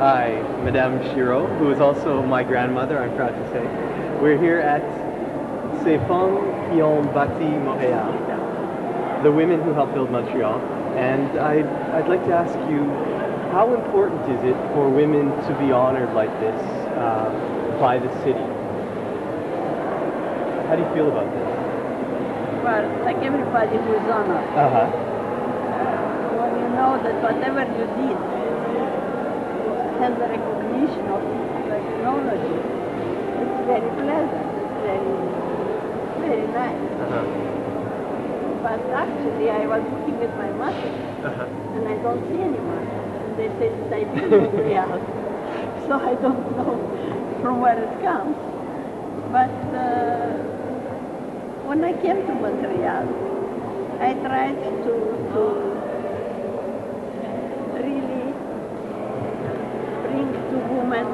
Hi, Madame Chiro, who is also my grandmother, I'm proud to say. We're here at Ces Femmes qui ont bâti Montréal, the women who helped build Montreal. And I'd like to ask you, how important is it for women to be honored like this by the city? How do you feel about this? Well, like everybody who is honored. When you know that whatever you did has the recognition of technology, it's very pleasant, it's very nice. But actually, I was looking at my mother, and I don't see anyone. And they say that I didn't Montreal, so I don't know from where it comes. But when I came to Montreal, I tried to really bring to women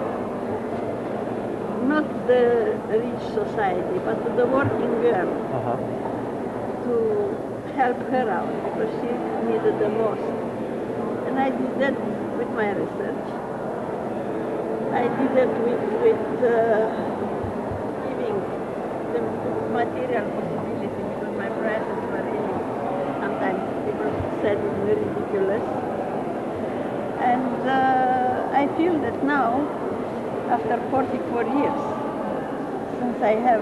not the rich society, but to the working girl, to help her out because she needed the most. And I did that with my research. I did that with giving the material possibility, because my prices were really, sometimes people said it's ridiculous. And I feel that now, after 44 years, since I have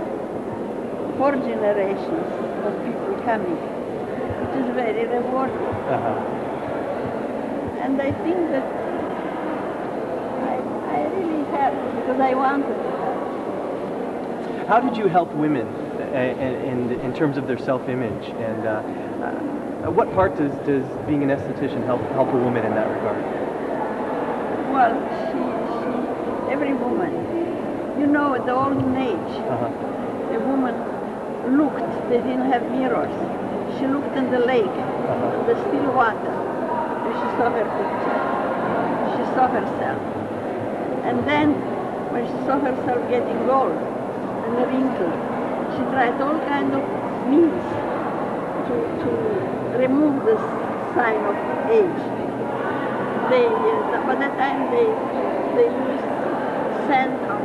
4 generations of people coming, it is very rewarding. And I think that I really helped because I wanted to help. How did you help women in terms of their self-image? And what part does being an esthetician help a woman in that regard? Well, every woman, you know, at the olden age, a woman looked, they didn't have mirrors. She looked in the lake, in the still water, and she saw her picture. She saw herself. And then, when she saw herself getting old and wrinkled, she tried all kinds of means to remove the sign of age. By that time, they used sand on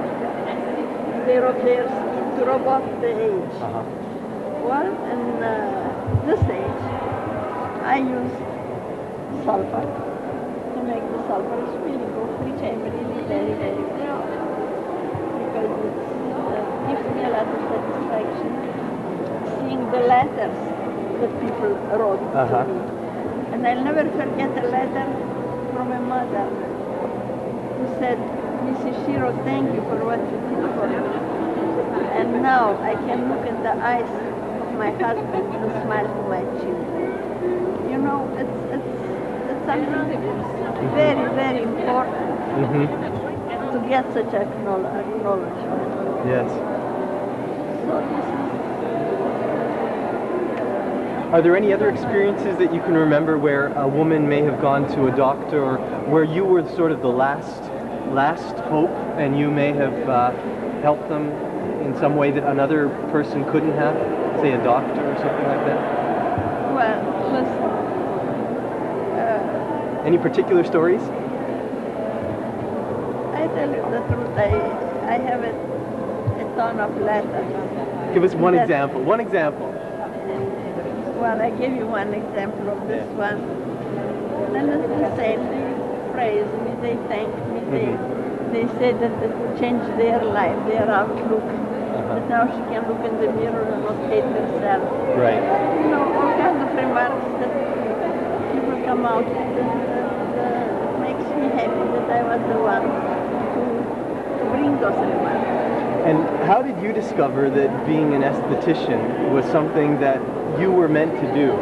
their skin to rub off the age. Well, in this age, I used sulfur to make the sulfur spilling off, which I'm really very, very proud, because it gives me a lot of satisfaction seeing the letters that people wrote to me. And I'll never forget a letter from a mother who said, "Mrs. Chiro, thank you for what you did for me. And now I can look in the eyes of my husband and smile to my children." You know, it's something very, very important to get such acknowledgement. Yes. So this is... Are there any other experiences that you can remember where a woman may have gone to a doctor, or where you were sort of the last hope, and you may have helped them in some way that another person couldn't have, say a doctor or something like that? Well, listen. Any particular stories? I tell you the truth, I have a ton of letters. Give us one example. One example. Well, I gave you one example of this one. Then they say, they praise me, they thank me, they say that it changed their life, their outlook. That now she can look in the mirror and not hate herself. Right. You know, all kinds of remarks that people come out with. It makes me happy that I was the one to bring those remarks. And how did you discover that being an esthetician was something that you were meant to do?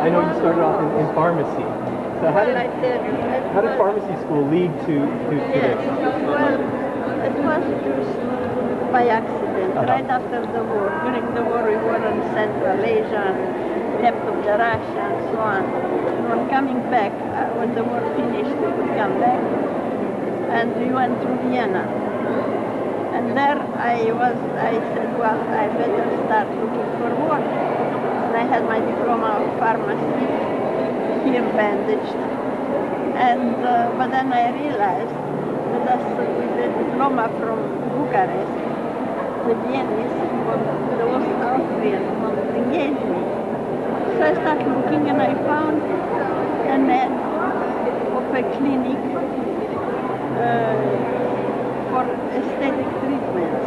I know you started off in pharmacy. So how did pharmacy school lead to this? Well, it was just by accident, right after the war. During the war, we were in Central Asia, left of the Russia, and so on. And when coming back, when the war finished, we could come back. And we went to Vienna. And there I said, well, I better start looking for work. And I had my diploma of pharmacy here bandaged. And but then I realized that with the diploma from Bucharest, the Viennese, the Austrian wanted to engage me. So I started looking and I found an ad of a clinic for aesthetic treatments.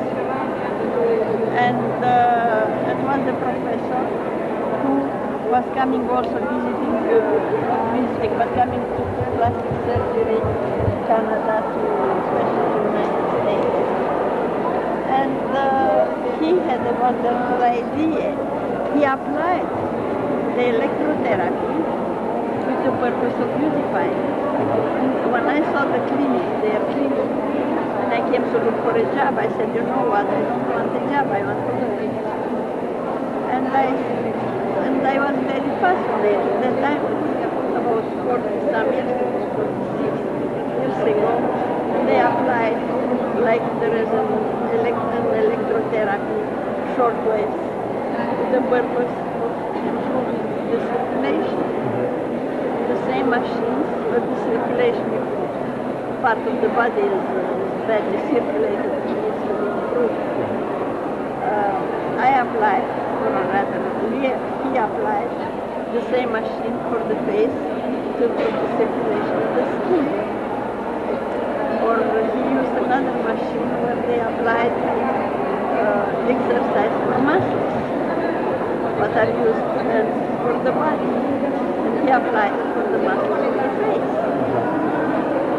And it was a professor who was coming also visiting, not visiting, but coming to plastic surgery, Canada, to especially the United States. And he had a wonderful idea. He applied the electrotherapy with the purpose of beautifying. And when I saw the clinic, their clinic, and I came to look for a job, I said, you know what, I don't want a job, I want to learn. And I was very fascinated. At that time, about 40-some years ago, 46 years ago, they applied, like there is an electrotherapy, shortwaves, with the purpose of improving the circulation. The same machines, but the circulation part of the body is badly circulated and needs to be improved. I applied, or rather, he applied the same machine for the face to improve the circulation of the skin. Or he used another machine where they applied exercise for muscles, what are used then for the body. And he applied it for the muscles of the face.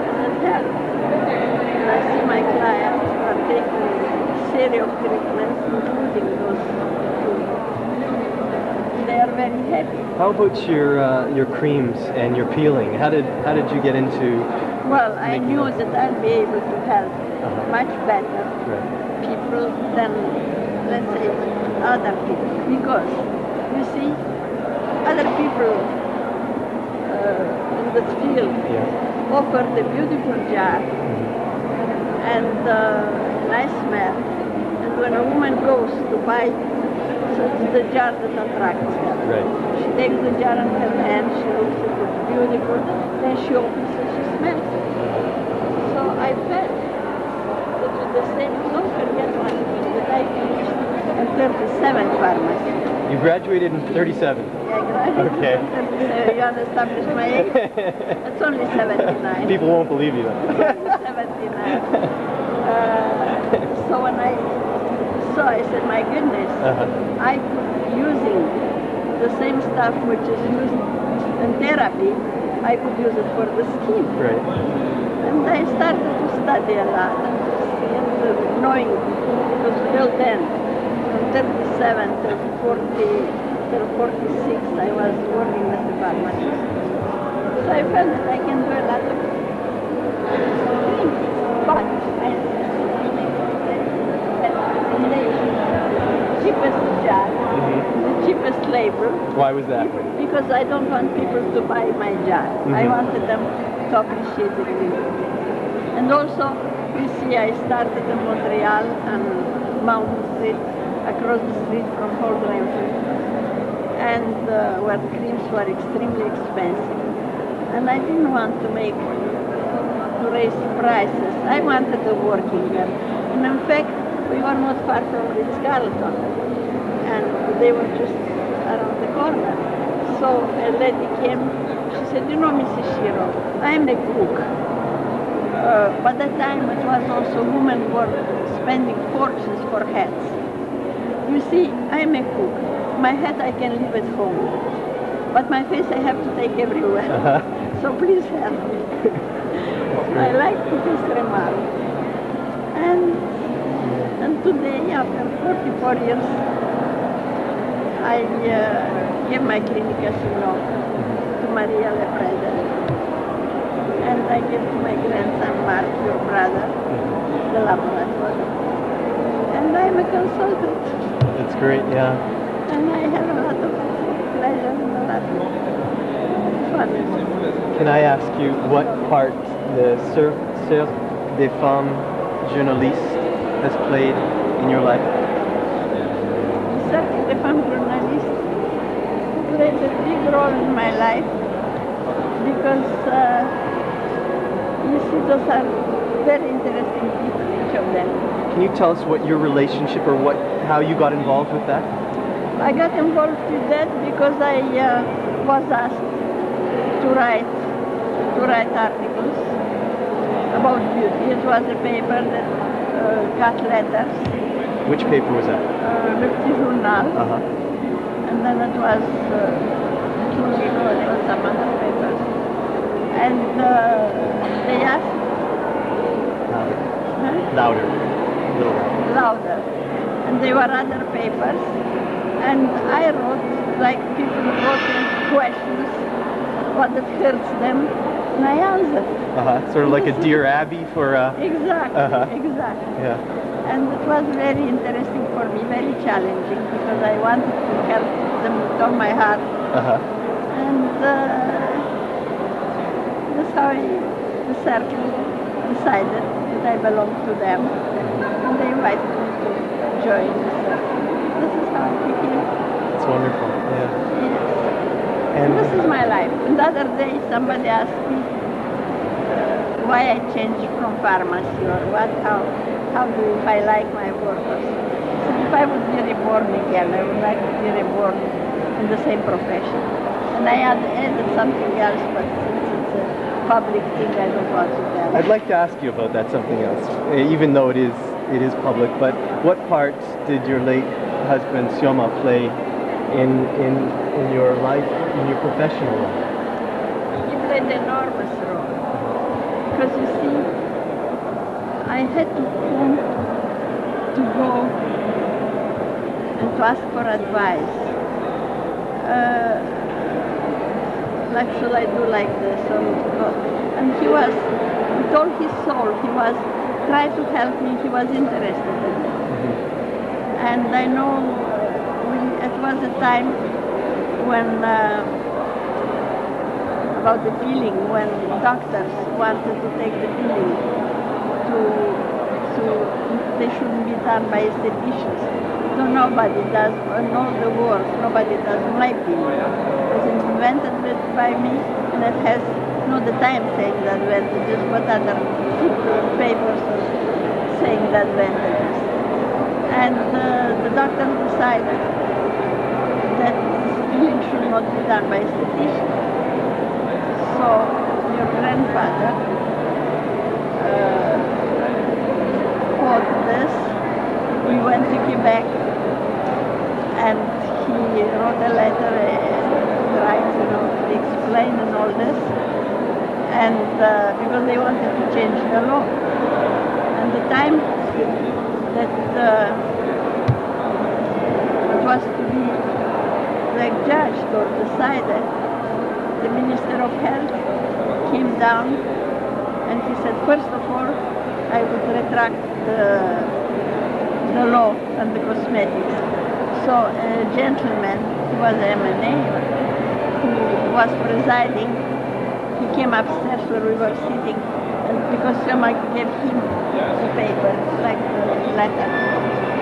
And it helped. And I see my clients are taking a series of treatments, including those two. They are very happy. How about your creams and your peeling? How did you get into? Well, I knew that I'd be able to help much better people than, let's say, other people. Because, you see, other people in the field offer the beautiful jar and nice smell. And when a woman goes to buy, so it's the jar that attracts her. Right. She takes the jar in her hand, she looks at it, it's beautiful, then she opens it, she smells it. So I felt that with the same, don't forget one thing, that I finished in 37 pharmacy. You graduated in 37. Yeah, I graduated Okay. in 37. You want to establish my age? It's only 79. People won't believe you then. 79. So when I saw, I said, my goodness, I could, using the same stuff which is used in therapy, I could use it for the skin. Right. And I started to study a lot and to see and knowing, because till then, from 37 till 40, till 46, I was working as a pharmacist. So I felt that I can do a lot of things. But I the cheapest jar, the cheapest label. Why was that? Because I don't want people to buy my jar. I wanted them to appreciate the clinic. And also, you see, I started in Montreal on Mountain Street, across the street from Fort Renfrew, and where creams were extremely expensive. And I didn't want to raise prices. I wanted a working girl. And in fact, we were not far from Ritz-Carlton, and they were just around the corner. So a lady came, she said, you know, Mrs. Chiro, I am a cook. By that time it was also women were spending fortunes for hats. You see, I am a cook. My hat I can leave at home, but my face I have to take everywhere. So please help me. I like cookies remark. And today, after 44 years, I give my clinic, as you know, to Maria Le President. And I give to my grandson Mark, your brother, the laboratory. And I'm a consultant. That's great, yeah. And I have a lot of pleasure and a lot of fun. Can I ask you what part the Sœur des Femmes journalistes has played in your life? The Femmes journalist played a big role in my life because You see, those are very interesting people, each of them. Can you tell us what your relationship or how you got involved with that? I got involved with that because I was asked to write articles about beauty. It was a paper that got letters. Which paper was that? Le Petit Journal. And then it was there was some other papers. And they asked... Louder. Louder. And there were other papers. And I wrote, like people wrote questions, what it hurts them, and I answered. Sort of like a Dear Abby for... Exactly, exactly. Yeah. And it was very interesting for me, very challenging, because I wanted to help them with all my heart. And that's how the circle decided that I belong to them. And they invited me to join the circle. This is how I became. It's wonderful, yeah. Yes. And this is my life. And the other day somebody asked me why I changed from pharmacy or if I like my work. I said, if I would be reborn again, I would like to be reborn in the same profession. And I added something else, but since it's a public thing, I don't want to tell. I'd like to ask you about that something else, even though it is public. But what part did your late husband Sioma play in your life, in your professional life? He played an enormous role. Because you see, I had to come to go and to ask for advice. Like, should I do like this or not? And he with all his soul, he was trying to help me, he was interested in it. And I know it was a time when, about the peeling, when doctors wanted to take the peeling they shouldn't be done by aestheticians. So nobody does, in all the world, nobody does my peeling. It was invented by me, and it has the time saying the advantages, but other papers are saying the advantages. And the doctor decided that peeling should not be done by aestheticians. So your grandfather fought this. We went to Quebec and he wrote a letter to explain and all this. And because they wanted to change the law. And the time that it was to be like judged or decided, the Minister of Health came down and he said, first of all, I would retract the law and the cosmetics. So a gentleman who was MNA, who was presiding, he came upstairs where we were sitting, and because someone gave him the paper, like the letter,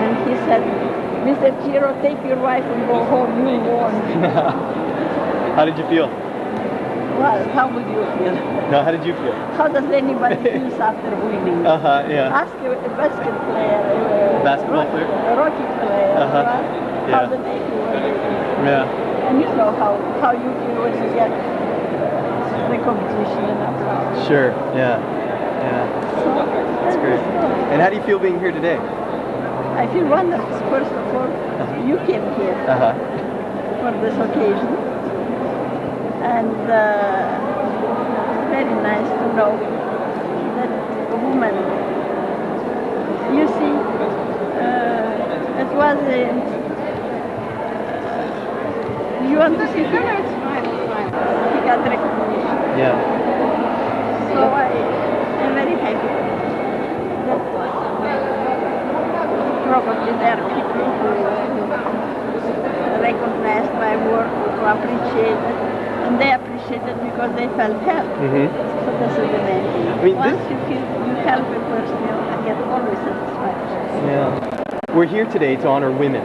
and he said, Mr. Chiro, take your wife and go home, you won. How did you feel? Well, how would you feel? No, how did you feel? How does anybody feel after winning? Yeah. Ask a basket player, basketball player? A hockey player, how do they feel when they win? Yeah. And you know how you feel when you get recognition and applause. Sure, yeah. So, that's great. And how do you feel being here today? I feel wonderful. First of all, you came here for this occasion. And it's very nice to know that a woman, you see, it was a, you want to see her? It's fine. He got recognition. Yeah. So I am very happy that probably there are people who recognized my work, who appreciate it. And they appreciate it because they felt help. So this is the main thing. I mean, once you help a person, you get always satisfaction. Yeah. We're here today to honor women,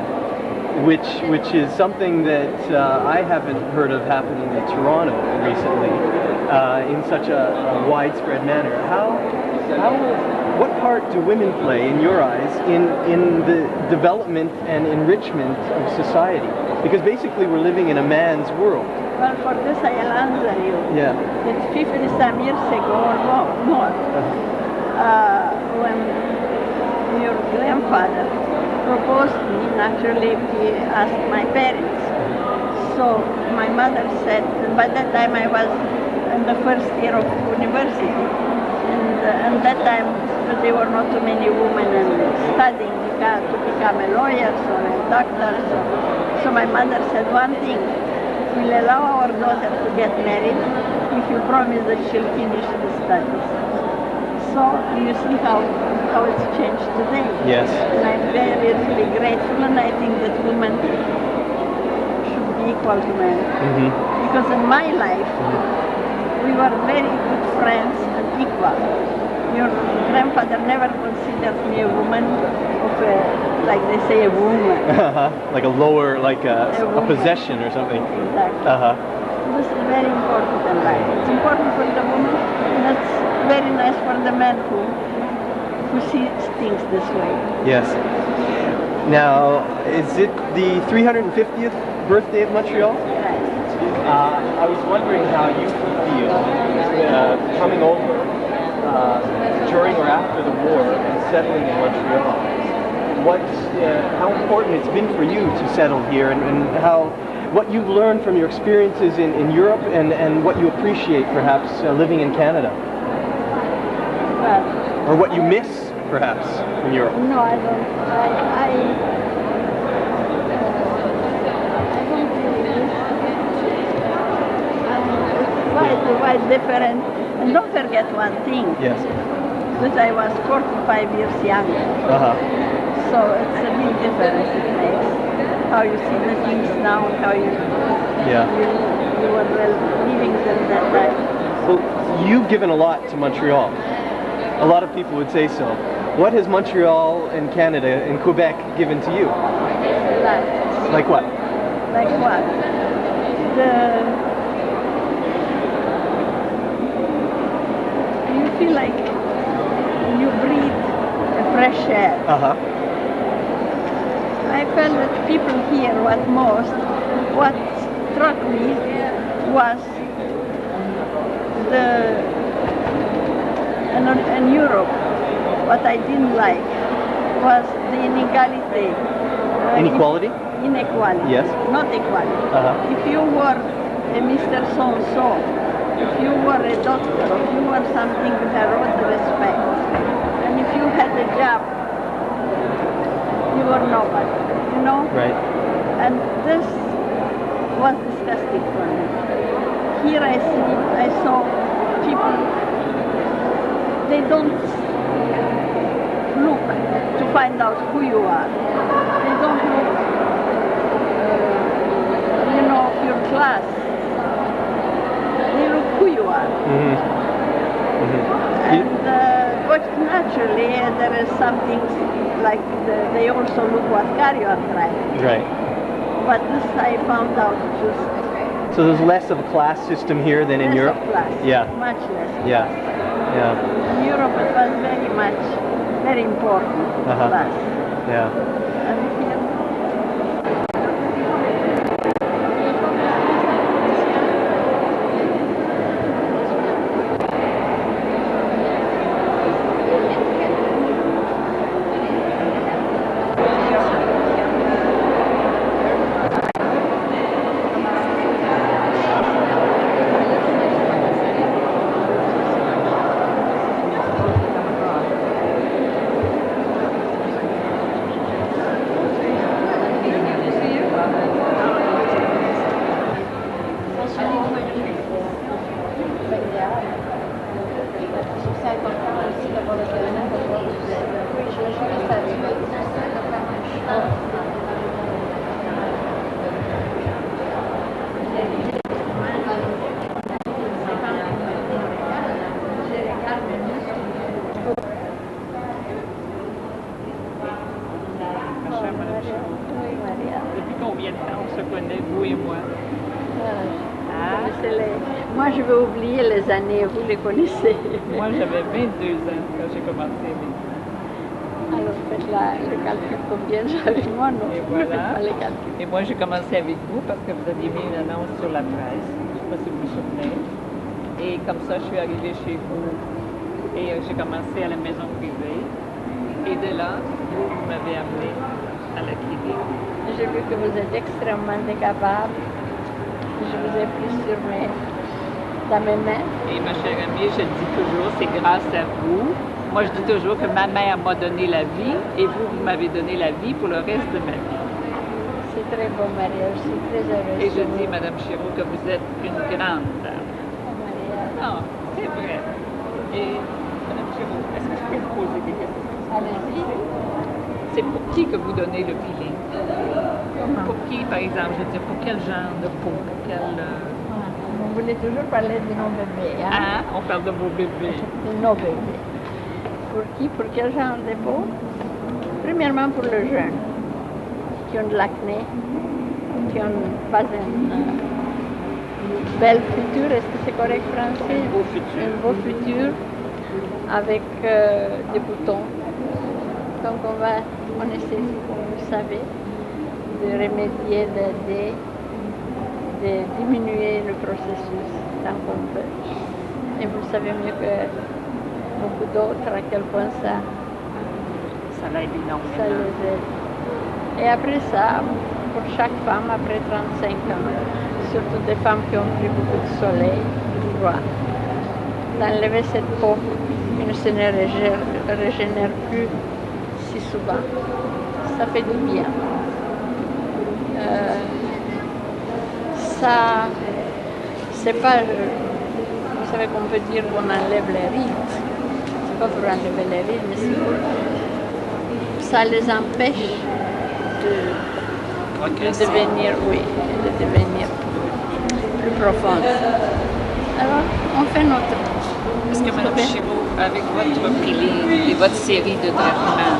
which is something that I haven't heard of happening in Toronto recently. in such a widespread manner. What part do women play, in your eyes, in the development and enrichment of society? Because basically we're living in a man's world. Well, for this I'll answer you. Yeah. It's 50-some years ago or more, when your grandfather proposed me, naturally he asked my parents. So my mother said, by that time I was in the first year of university, and that time there were not too many women studying to become a lawyer or a doctor. So my mother said one thing: we'll allow our daughter to get married if you promise that she'll finish the studies. So you see how it's changed today. Yes. And I'm very, really grateful, and I think that women should be equal to men. Mm-hmm. Because in my life, we were very good friends and equal. Your grandfather never considered me a woman of a, like they say, a woman. Like a lower, like a possession or something. Exactly. This is very important in life. It's important for the woman, and it's very nice for the man who sees things this way. Yes. Now, is it the 350th birthday of Montreal? Right. I was wondering how you feel coming over during or after the war and settling in Montreal. How important it's been for you to settle here, and what you've learned from your experiences in Europe, and what you appreciate perhaps living in Canada. Well, or what you miss perhaps in Europe. No, I don't. I don't really miss. It's quite different. And don't forget one thing. Yes. That I was 45 years younger. So it's a big difference it makes. How you see the things now and how you were living them that time. Well, you've given a lot to Montreal. A lot of people would say so. What has Montreal and Canada and Quebec given to you? Like what? Like what? You feel like you breathe a fresh air. I felt that people here, what struck me was in Europe, what I didn't like was the inequality. Inequality? Inequality. Yes. Not equality. If you were a Mr. So-and-so, if you were a doctor, if you were something with a lot of respect, and if you had a job, you were nobody, you know? Right. And this was disgusting for me. Here I saw people, they don't look to find out who you are. They don't look, your class. They look who you are. And but naturally, there is something like they also look what car you are driving. Right. But this I found out just. So there's less of a class system here than in Europe? Less of class. Yeah. Much less. Yeah. In Europe it was very important, class. Yeah. And here, peu oublié les années, vous les connaissez. Moi, j'avais 22 ans quand j'ai commencé avec vous. Alors faites le calcul combien j'avais, moi non. Et voilà. Pas les calculs. Et moi, j'ai commencé avec vous parce que vous aviez mis une annonce sur la presse. Je ne sais pas si vous vous souvenez. Et comme ça, je suis arrivée chez vous et j'ai commencé à la maison privée. Et de là, vous m'avez amené à la clinique. J'ai vu que vous êtes extrêmement capable. Je vous ai pris dans mes mains. Et ma chère amie, je dis toujours, c'est grâce à vous. Moi, je dis toujours que ma mère m'a donné la vie et vous, vous m'avez donné la vie pour le reste de ma vie. C'est très beau, Maria. Je suis très heureuse. Et je dis, Madame Chiro, que vous êtes une grande dame. Oh, Maria. Non, c'est vrai. Et Madame Chiro, est-ce que je peux vous poser des questions? Allez-y. C'est pour qui que vous donnez le peeling? Comment? Pour qui, par exemple? Je veux dire, pour quel genre de peau? Pour quel... Vous voulez toujours parler de nos bébés, hein? Hein? On parle de vos bébés. De nos bébés. Pour qui? Pour quel genre de peau? Premièrement pour le jeune, qui ont de l'acné, qui n'ont pas une belle future, est-ce que c'est correct français? Un beau futur. Un beau futur avec des boutons. Donc on essaie, comme vous savez, de remédier, d'aider, de diminuer le processus tant qu'on peut. Et vous savez mieux que beaucoup d'autres à quel point ça l'aide énormément. les aide. Et après ça, pour chaque femme, après 35 ans, surtout des femmes qui ont pris beaucoup de soleil, du droit, d'enlever cette peau qui ne se régénère plus si souvent. Ça fait du bien. Ça, c'est pas, vous savez qu'on peut dire qu'on enlève les rides. C'est pas pour enlever les rides, mais c'est pour, ça les empêche de devenir, oui, de devenir plus profondes. Alors, on fait notre. Est-ce que Mme Chiro, avec votre peeling et votre série de traitements,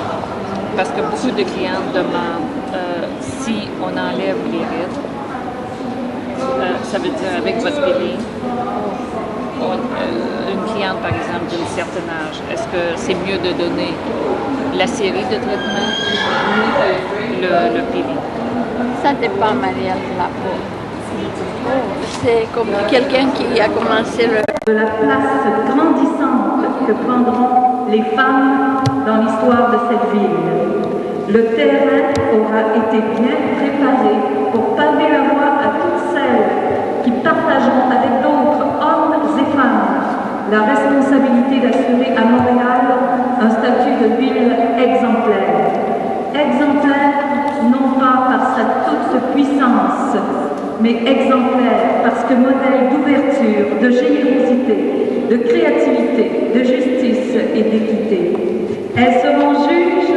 parce que beaucoup de clientes demandent si on enlève les rides, ça veut dire avec votre peeling, une cliente par exemple d'un certain âge, est-ce que c'est mieux de donner la série de traitements ou le peeling? Ça dépend, Maria, de la peau. C'est comme quelqu'un qui a commencé de la place grandissante que prendront les femmes dans l'histoire de cette ville. Le terrain aura été bien préparé pour paver la voie à toutes celles qui partageront avec d'autres hommes et femmes la responsabilité d'assurer à Montréal un statut de ville exemplaire. Exemplaire non pas par sa toute puissance, mais exemplaire parce que modèle d'ouverture, de générosité, de créativité, de justice et d'équité. Elles seront juges,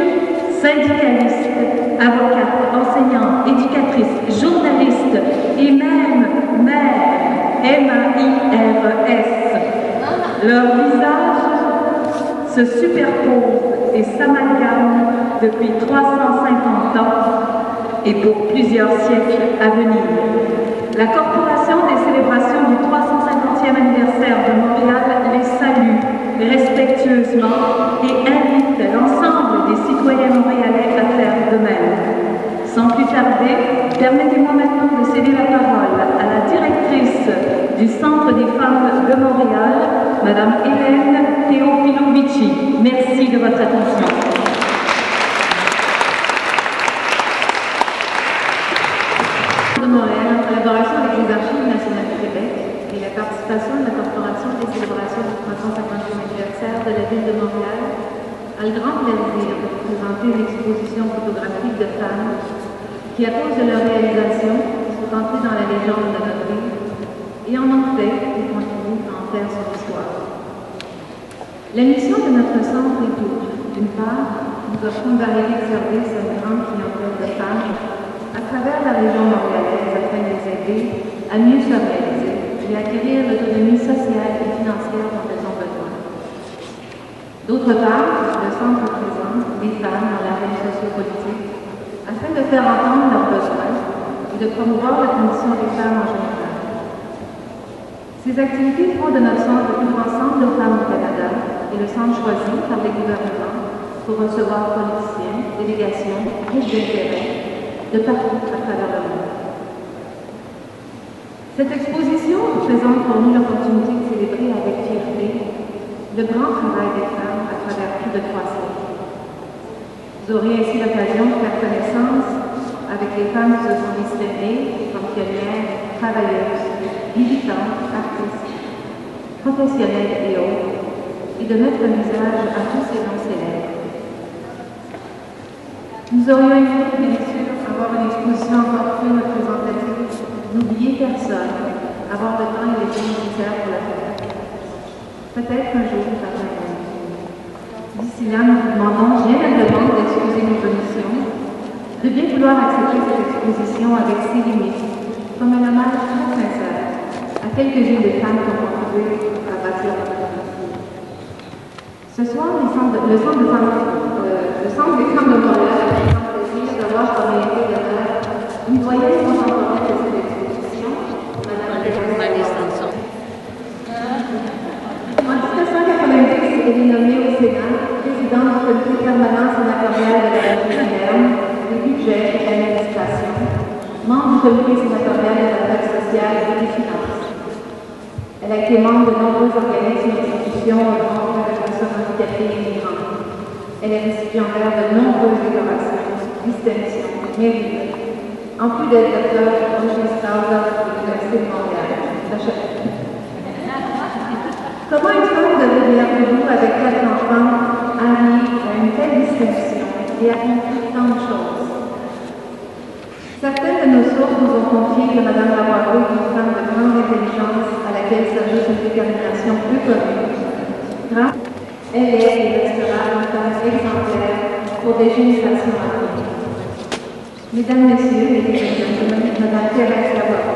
syndicalistes, avocates, enseignantes, éducatrices, journalistes et même mères, M-A-I-R-S. Leurs visages se superposent et s'amalgament depuis 350 ans et pour plusieurs siècles à venir. La Corporation des célébrations du 350e anniversaire de Montréal les salue respectueusement et invite l'ensemble des citoyens montréalais à faire de même. Sans plus tarder, permettez-moi maintenant de céder la parole à la directrice du Centre des femmes de Montréal, Madame Hélène Teofilovici. Merci de votre attention. Montréal, en collaboration avec les Archives nationales du Québec et la participation de la Corporation des célébrations du 350e anniversaire de la ville de Montréal, a le grand plaisir de vous présenter une exposition photographique de femmes qui, à cause de leur réalisation, sont entrées dans la légende de notre ville et en ont fait et continuent à en faire son histoire. La mission de notre centre est double. D'une part, nous offrons variés services à une grande clientèle de femmes à travers la région montréalaise afin de les aider à mieux se réaliser et acquérir l'autonomie sociale et financière dont elles ont besoin. D'autre part, le centre présente les femmes dans la vie sociopolitique afin de faire entendre leurs besoins et de promouvoir la condition des femmes en général. Ces activités font de notre centre le plus grand centre de femmes au Canada et le centre choisi par les gouvernements pour recevoir politiciens, délégations, groupes d'intérêt de partout à travers le monde. Cette exposition représente pour nous l'opportunité de célébrer avec fierté le grand travail des femmes à travers plus de 3 siècles. Vous aurez ainsi l'occasion de faire connaissance avec les femmes qui se sont distinguées comme pionnières, travailleuses, militantes, artistes, professionnelles et autres, et de mettre un visage à tous ces noms célèbres. Nous aurions aimé, bien sûr, avoir une exposition encore plus représentative, n'oublier personne, avoir le temps et les temps nécessaires pour la faire. Peut-être un jour, ça viendra. D'ici là, nous vous demandons bien humblement d'excuser nos omissions, de bien vouloir accepter cette exposition avec ses limites, comme un hommage très sincère à quelques-unes des femmes qui ont contribué à bâtir notre démocratie. Ce soir, le Centre des femmes de Montréal a le plaisir d'avoir comme invité d'honneur une doyenne contemporaine de cette exposition, Madame Sanson. En 1990, elle est nommée au Sénat présidente du comité permanent sénatorial de la UQAM, des budgets et de l'administration, membre du comité sénatorial de l'affaires sociales et des finances. Elle a été membre de nombreux organismes et institutions œuvrant pour les personnes handicapées et migrantes. Elle est récipiendaire de nombreuses décorations, distinctions, mérites, en plus d'être docteur registrable de l'Université de Montréal. Comment une femme de vous avec 4 enfants arrive à une telle distinction et accomplit tant de choses? Certaines de nos sources nous ont confié que Mme Lavoie est une femme de grande intelligence à laquelle s'ajoute une détermination peu commune. Elle est et restera une femme exemplaire pour des générations à venir. Mesdames, Messieurs, et les gentlemen, Mme Thérèse Lavoie.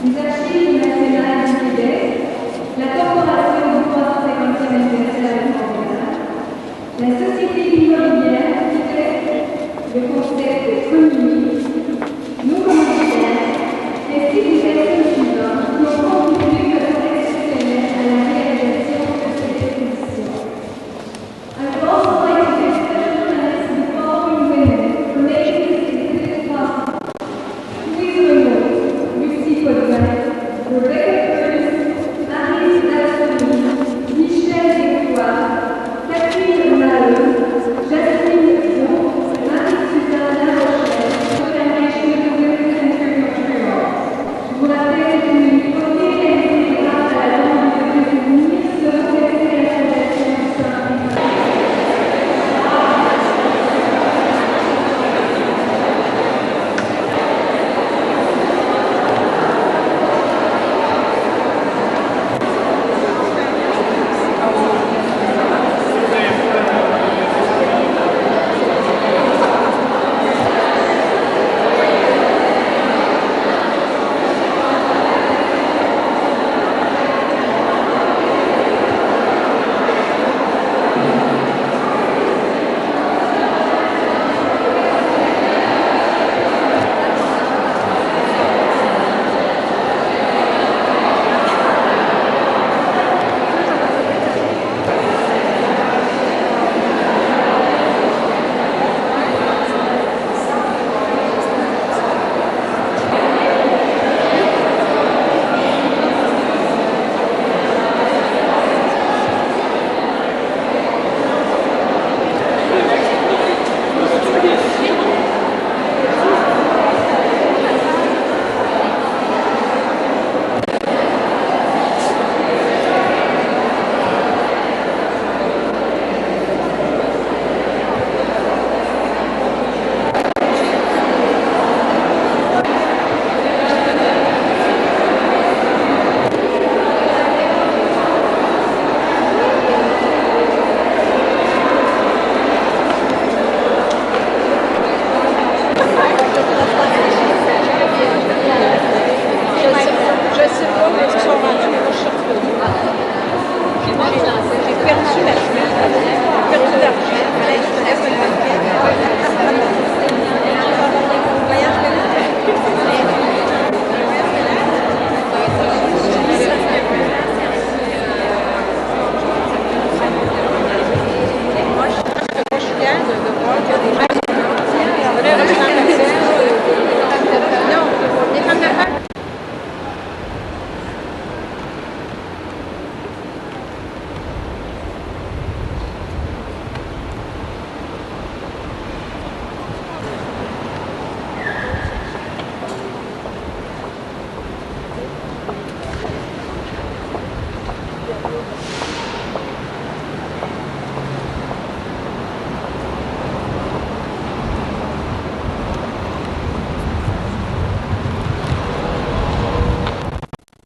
Les archives nationales du Québec, la corporation du 350e anniversaire du Montréal, la société immobilière qui fait le concept communique, nos commanditaires, ainsi que les personnes suivantes qui ont contribué de façon exceptionnelle à la réalisation de cette exposition. I would also like to give special thanks to the following women for making this exhibit possible. Louise Renaud, Lucie Colbert, Rebecca Curtis, Marie Dassoni, Michel Desclois, Catherine Maheu, Jasmine Roux, Marie-Suzanne Larochelle, Foundation of Women's Center Montreal. Je vous rappelle que une première réalisée grâce à la demande des États-Unis selon la Fondation du Centre.